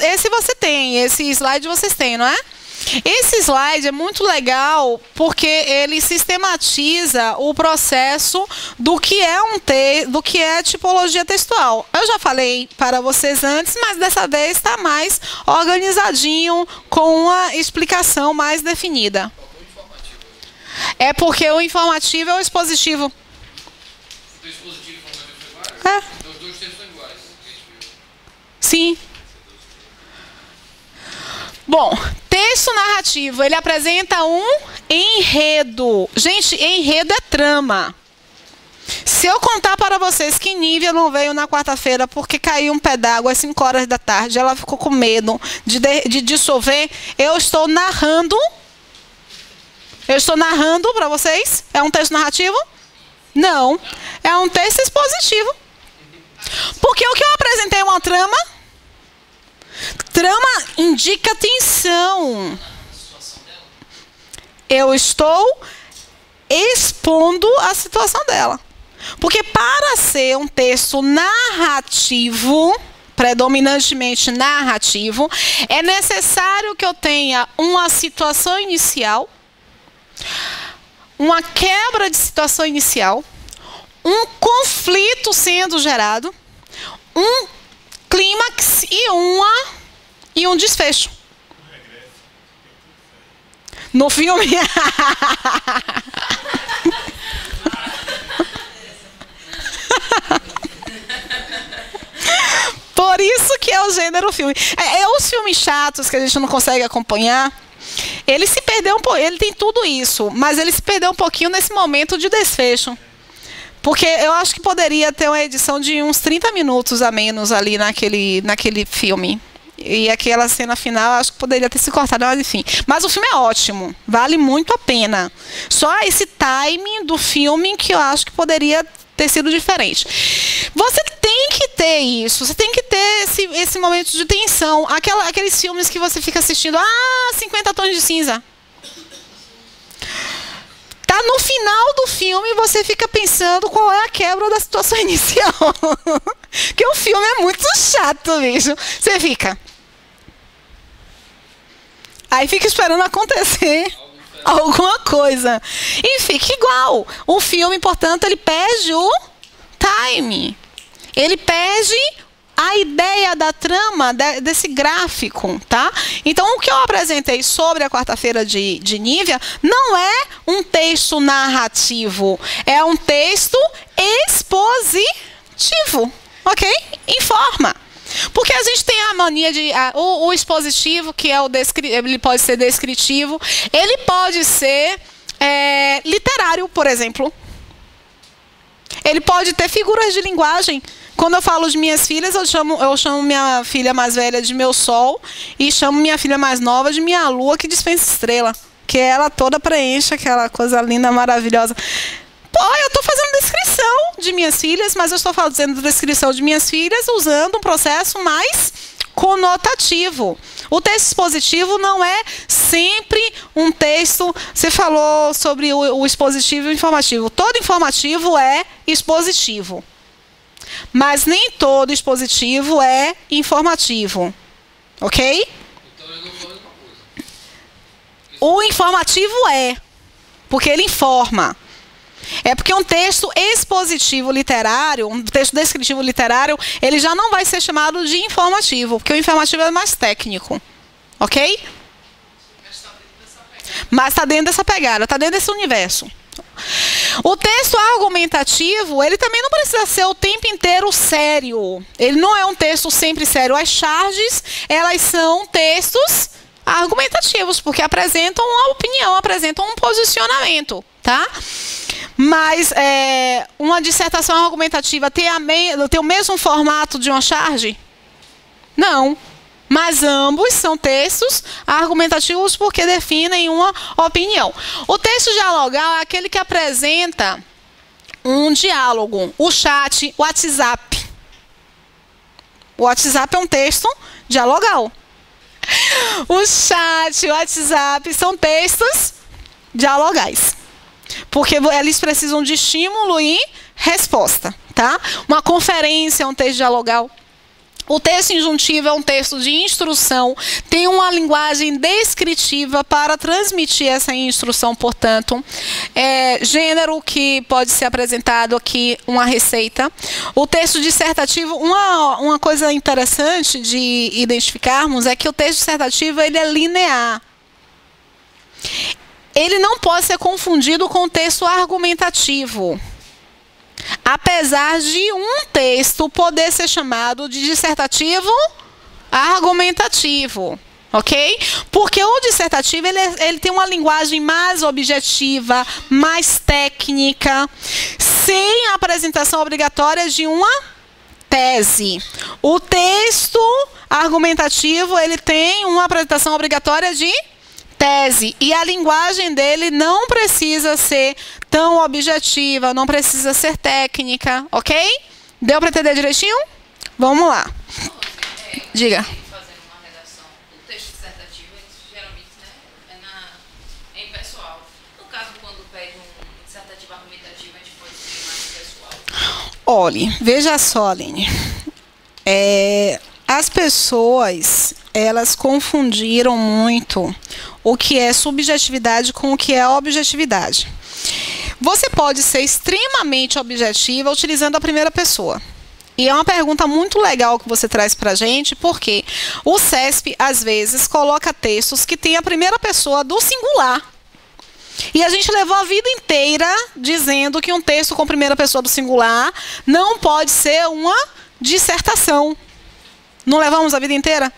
esse você tem, esse slide vocês têm, não é? Esse slide é muito legal porque ele sistematiza o processo do que é tipologia textual. Eu já falei para vocês antes, mas dessa vez está mais organizadinho, com uma explicação mais definida. É porque o informativo é o expositivo. O expositivo e o informativo foi vários? Então os dois textos são iguais. Sim. Bom, texto narrativo, ele apresenta um enredo. Gente, enredo é trama. Se eu contar para vocês que Nívia não veio na quarta-feira porque caiu um pé d'água às 5 horas da tarde, ela ficou com medo de dissolver, eu estou narrando. Eu estou narrando para vocês? É um texto narrativo? Não. É um texto expositivo. Porque o que eu apresentei é uma trama. Trama indica tensão. Eu estou expondo a situação dela. Porque para ser um texto narrativo, predominantemente narrativo, é necessário que eu tenha uma situação inicial, uma quebra de situação inicial, um conflito sendo gerado, um clímax e um desfecho. No filme. Por isso que é o gênero filme. Os filmes chatos que a gente não consegue acompanhar, ele se perdeu um pouco. Ele tem tudo isso, mas ele se perdeu um pouquinho nesse momento de desfecho. Porque eu acho que poderia ter uma edição de uns 30 minutos a menos ali naquele filme. E aquela cena final, acho que poderia ter se cortado, mas enfim. Mas o filme é ótimo, vale muito a pena. Só esse timing do filme que eu acho que poderia ter sido diferente. Você tem que ter isso, você tem que ter esse momento de tensão. Aqueles filmes que você fica assistindo, 50 tons de cinza. Tá no final do filme, você fica pensando qual é a quebra da situação inicial. Porque o filme é muito chato, bicho. Você fica. Aí fica esperando acontecer alguma coisa. E fica igual. O filme, portanto, ele perde o time. Ele perde a ideia da trama desse gráfico, tá? Então, o que eu apresentei sobre a quarta-feira de Nívia não é um texto narrativo, é um texto expositivo, ok? Informa. Porque a gente tem a mania de... o expositivo, que é ele pode ser descritivo, ele pode ser literário, por exemplo. Ele pode ter figuras de linguagem. Quando eu falo de minhas filhas, eu chamo minha filha mais velha de meu sol e chamo minha filha mais nova de minha lua que dispensa estrela. Que ela toda preenche aquela coisa linda, maravilhosa. Pô, eu estou fazendo descrição de minhas filhas, mas eu estou fazendo descrição de minhas filhas usando um processo mais conotativo. O texto expositivo não é sempre um texto... Você falou sobre o expositivo e o informativo. Todo informativo é expositivo. Mas nem todo expositivo é informativo. Ok? Então eu não falo uma coisa. O informativo porque ele informa. É porque um texto expositivo literário, um texto descritivo literário, ele já não vai ser chamado de informativo, porque o informativo é mais técnico. Ok? Mas está dentro dessa pegada, está dentro desse universo. O texto argumentativo, ele também não precisa ser o tempo inteiro sério. Ele não é um texto sempre sério. As charges, elas são textos argumentativos, porque apresentam uma opinião, apresentam um posicionamento, tá? Mas uma dissertação argumentativa tem o mesmo formato de uma charge? Não. Mas ambos são textos argumentativos porque definem uma opinião. O texto dialogal é aquele que apresenta um diálogo. O chat, o WhatsApp. O WhatsApp é um texto dialogal. O chat, o WhatsApp são textos dialogais. Porque eles precisam de estímulo e resposta, tá? Uma conferência é um texto dialogal. O texto injuntivo é um texto de instrução, tem uma linguagem descritiva para transmitir essa instrução, portanto, gênero que pode ser apresentado aqui, uma receita. O texto dissertativo, uma coisa interessante de identificarmos é que o texto dissertativo ele é linear. Ele não pode ser confundido com o texto argumentativo. Apesar de um texto poder ser chamado de dissertativo argumentativo, ok? Porque o dissertativo ele tem uma linguagem mais objetiva, mais técnica, sem a apresentação obrigatória de uma tese. O texto argumentativo ele tem uma apresentação obrigatória de tese, e a linguagem dele não precisa ser tão objetiva, não precisa ser técnica, ok? Deu para entender direitinho? Vamos lá. Diga. Fazendo uma redação, o texto dissertativo, geralmente, né, é impessoal. No caso, quando pede um dissertativo argumentativo, a gente pode ser mais pessoal. Olhe, veja só, Aline. As pessoas, elas confundiram muito o que é subjetividade com o que é objetividade. Você pode ser extremamente objetiva utilizando a primeira pessoa. E é uma pergunta muito legal que você traz para a gente, porque o CESP, às vezes, coloca textos que têm a primeira pessoa do singular. E a gente levou a vida inteira dizendo que um texto com primeira pessoa do singular não pode ser uma dissertação. Não levamos a vida inteira?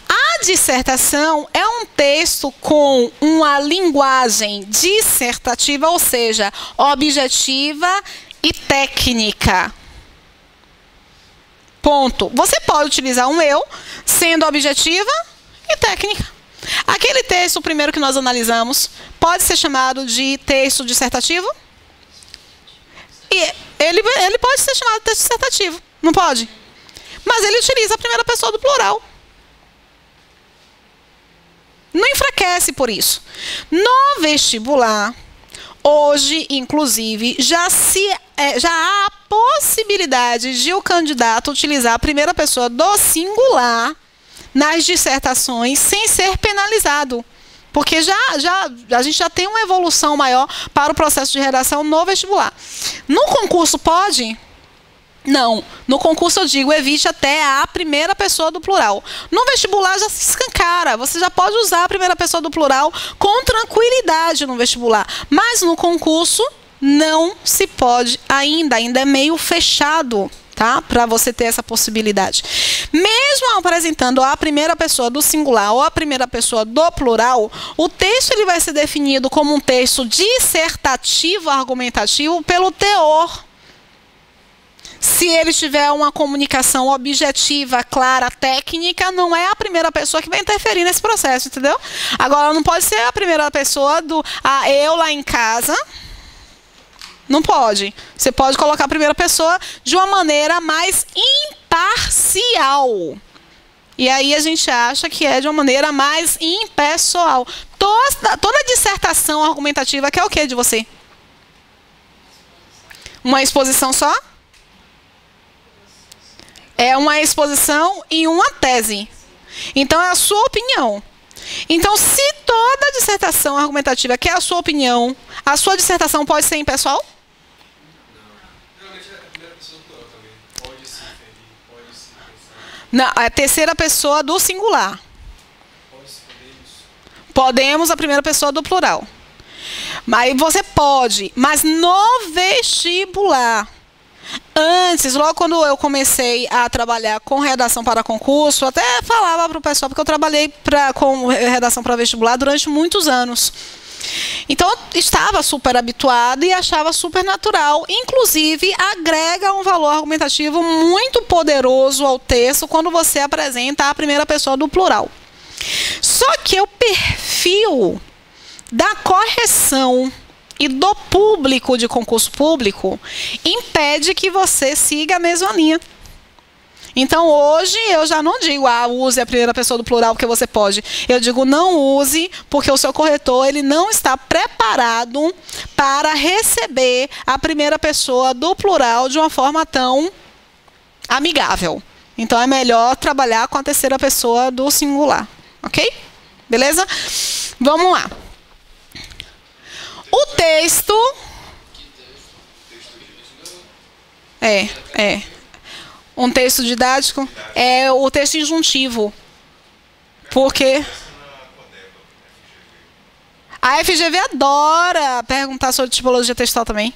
A dissertação é um texto com uma linguagem dissertativa, ou seja, objetiva e técnica. Ponto. Você pode utilizar um eu sendo objetiva e técnica. Aquele texto, o primeiro que nós analisamos, pode ser chamado de texto dissertativo? E ele pode ser chamado de texto dissertativo, não pode? Mas ele utiliza a primeira pessoa do plural. Não enfraquece por isso. No vestibular, hoje, inclusive, já há a possibilidade de o candidato utilizar a primeira pessoa do singular nas dissertações sem ser penalizado. Porque a gente já tem uma evolução maior para o processo de redação no vestibular. No concurso pode? Não. No concurso eu digo, evite até a primeira pessoa do plural. No vestibular já se escancara. Você já pode usar a primeira pessoa do plural com tranquilidade no vestibular. Mas no concurso não se pode ainda. Ainda é meio fechado, tá? Para você ter essa possibilidade. Mesmo apresentando a primeira pessoa do singular ou a primeira pessoa do plural, o texto ele vai ser definido como um texto dissertativo argumentativo pelo teor. Se ele tiver uma comunicação objetiva, clara, técnica, não é a primeira pessoa que vai interferir nesse processo, entendeu? Agora, não pode ser a primeira pessoa do eu lá em casa. Não pode. Você pode colocar a primeira pessoa de uma maneira mais imparcial. E aí a gente acha que é de uma maneira mais impessoal. Toda dissertação argumentativa quer o que de você? Uma exposição só? É uma exposição e uma tese. Então, é a sua opinião. Então, se toda dissertação argumentativa quer a sua opinião, a sua dissertação pode ser impessoal? Não. Geralmente é a primeira pessoa do plural também. Pode se referir, pode se pensar. Não, é a terceira pessoa do singular. Podemos a primeira pessoa do plural. Mas você pode, mas no vestibular. Antes, logo quando eu comecei a trabalhar com redação para concurso, até falava para o pessoal, porque eu trabalhei com redação para vestibular durante muitos anos. Então, eu estava super habituada e achava super natural. Inclusive, agrega um valor argumentativo muito poderoso ao texto quando você apresenta a primeira pessoa do plural. Só que o perfil da correção e do público de concurso público impede que você siga a mesma linha. Então, hoje, eu já não digo, use a primeira pessoa do plural porque você pode. Eu digo, não use, porque o seu corretor ele não está preparado para receber a primeira pessoa do plural de uma forma tão amigável. Então é melhor trabalhar com a terceira pessoa do singular, ok? Beleza? Vamos lá. O texto... Um texto didático é o texto injuntivo. Porque a FGV adora perguntar sobre tipologia textual também.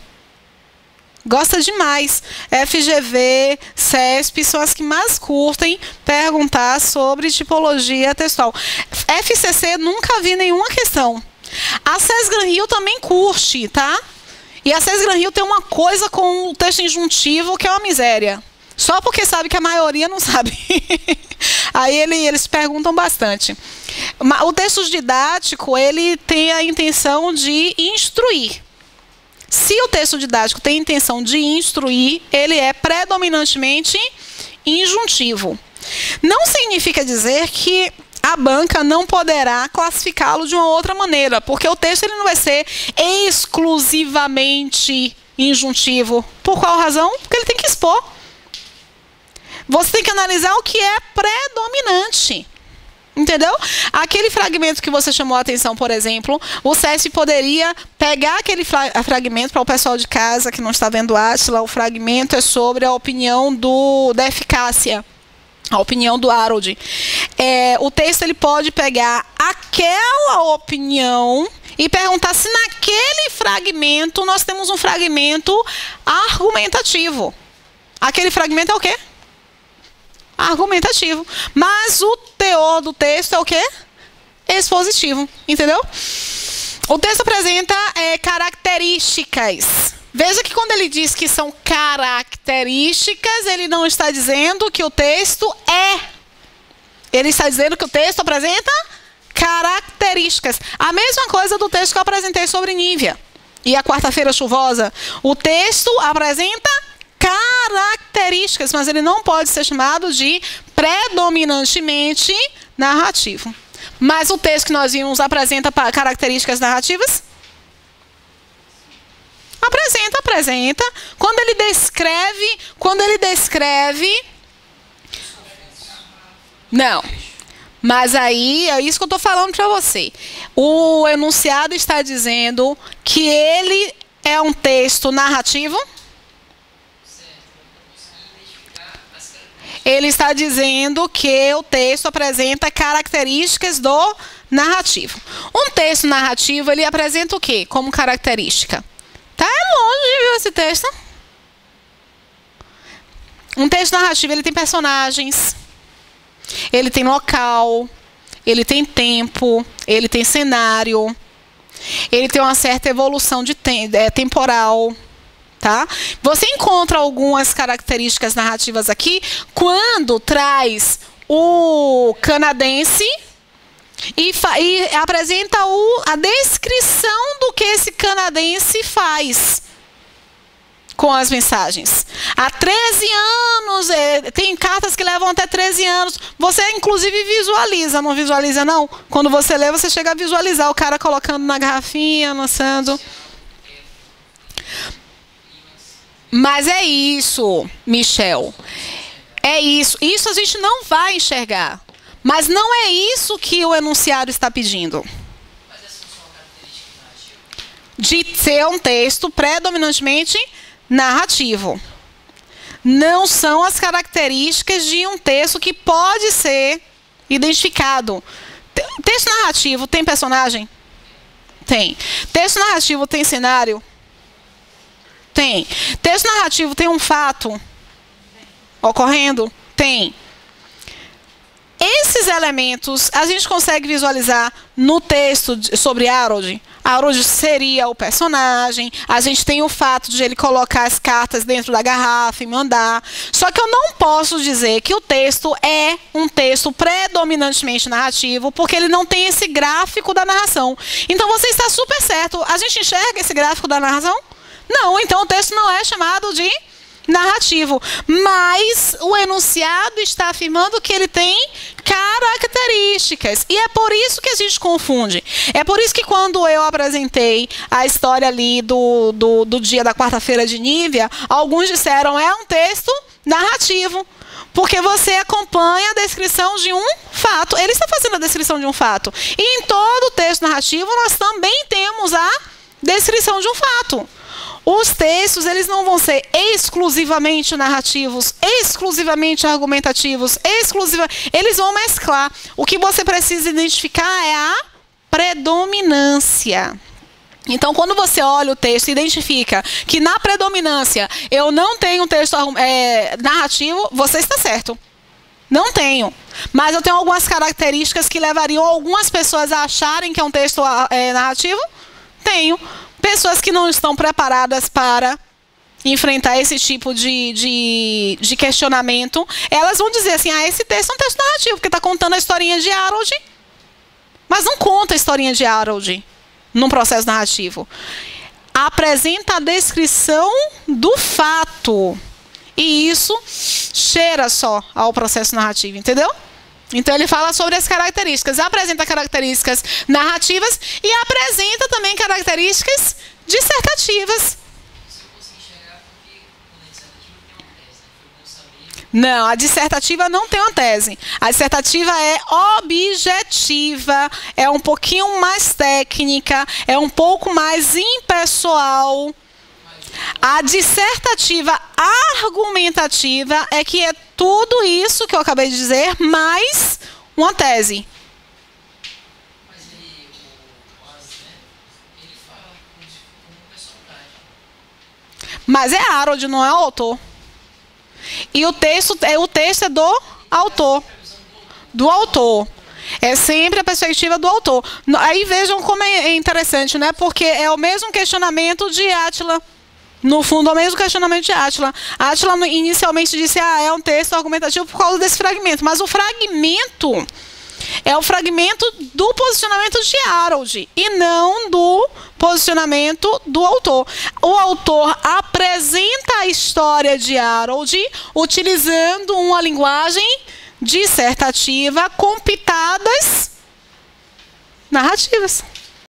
Gosta demais. FGV, CESP são as que mais curtem perguntar sobre tipologia textual. FCC nunca vi nenhuma questão. A SESGRAN-RIO também curte, tá? E a SESGRAN-RIO tem uma coisa com o texto injuntivo que é uma miséria. Só porque sabe que a maioria não sabe. Aí eles perguntam bastante. O texto didático, ele tem a intenção de instruir. Se o texto didático tem a intenção de instruir, ele é predominantemente injuntivo. Não significa dizer que a banca não poderá classificá-lo de uma outra maneira, porque o texto ele não vai ser exclusivamente injuntivo. Por qual razão? Porque ele tem que expor. Você tem que analisar o que é predominante. Entendeu? Aquele fragmento que você chamou a atenção, por exemplo, o CESP poderia pegar aquele fragmento para o pessoal de casa que não está vendo Átila. O fragmento é sobre a opinião da eficácia, a opinião do Harold. O texto ele pode pegar aquela opinião e perguntar se naquele fragmento nós temos um fragmento argumentativo. Aquele fragmento é o quê? Argumentativo. Mas o teor do texto é o quê? Expositivo. Entendeu? O texto apresenta características. Veja que quando ele diz que são características, ele não está dizendo que o texto é. Ele está dizendo que o texto apresenta características. A mesma coisa do texto que eu apresentei sobre Nívia e a quarta-feira chuvosa. O texto apresenta características, mas ele não pode ser chamado de predominantemente narrativo. Mas o texto que nós vimos apresenta características narrativas? Apresenta. Quando ele descreve... Não. Mas aí, é isso que eu estou falando para você. O enunciado está dizendo que ele é um texto narrativo? Ele está dizendo que o texto apresenta características do narrativo. Um texto narrativo, ele apresenta o quê como característica? Tá longe, viu, esse texto? Um texto narrativo, ele tem personagens, ele tem local, ele tem tempo, ele tem cenário, ele tem uma certa evolução temporal. Tá? Você encontra algumas características narrativas aqui quando traz o canadense e apresenta a descrição do que esse canadense faz com as mensagens. Há 13 anos, tem cartas que levam até 13 anos. Você, inclusive, visualiza, não visualiza, não? Quando você lê, você chega a visualizar o cara colocando na garrafinha, lançando... Mas é isso, Michel. É isso. Isso a gente não vai enxergar. Mas não é isso que o enunciado está pedindo. Mas essas são características narrativas? De ser um texto predominantemente narrativo. Não são as características de um texto que pode ser identificado. Texto narrativo tem personagem? Tem. Texto narrativo tem cenário? Tem. Texto narrativo tem um fato ocorrendo? Tem. Esses elementos a gente consegue visualizar no texto sobre Harold. Harold seria o personagem. A gente tem o fato de ele colocar as cartas dentro da garrafa e mandar. Só que eu não posso dizer que o texto é um texto predominantemente narrativo, porque ele não tem esse gráfico da narração. Então você está super certo. A gente enxerga esse gráfico da narração? Não, então o texto não é chamado de narrativo. Mas o enunciado está afirmando que ele tem características. E é por isso que a gente confunde. É por isso que quando eu apresentei a história ali do dia da quarta-feira de Nívia, alguns disseram é um texto narrativo. Porque você acompanha a descrição de um fato. Ele está fazendo a descrição de um fato. E em todo o texto narrativo, nós também temos a descrição de um fato. Os textos, eles não vão ser exclusivamente narrativos, exclusivamente argumentativos, eles vão mesclar. O que você precisa identificar é a predominância. Então, quando você olha o texto e identifica que na predominância eu não tenho um texto narrativo, você está certo. Não tenho. Mas eu tenho algumas características que levariam algumas pessoas a acharem que é um texto narrativo? Tenho. Pessoas que não estão preparadas para enfrentar esse tipo de questionamento, elas vão dizer assim, esse texto é um texto narrativo, porque está contando a historinha de Harold, mas não conta a historinha de Harold num processo narrativo. Apresenta a descrição do fato. E isso cheira só ao processo narrativo, entendeu? Então ele fala sobre as características, apresenta características narrativas e apresenta também características dissertativas. Não, a dissertativa não tem uma tese. A dissertativa é objetiva, é um pouquinho mais técnica, é um pouco mais impessoal. A dissertativa argumentativa é que é tudo isso que eu acabei de dizer, mais uma tese. Mas ele fala como personagem. Mas é Harold, não é o autor. E o texto é do autor. Do autor. É sempre a perspectiva do autor. Aí vejam como é interessante, né? Porque é o mesmo questionamento de Átila. No fundo, é o mesmo questionamento de Átila. Átila inicialmente disse, é um texto argumentativo por causa desse fragmento. Mas o fragmento é o fragmento do posicionamento de Harold e não do posicionamento do autor. O autor apresenta a história de Harold utilizando uma linguagem dissertativa com pitadas narrativas.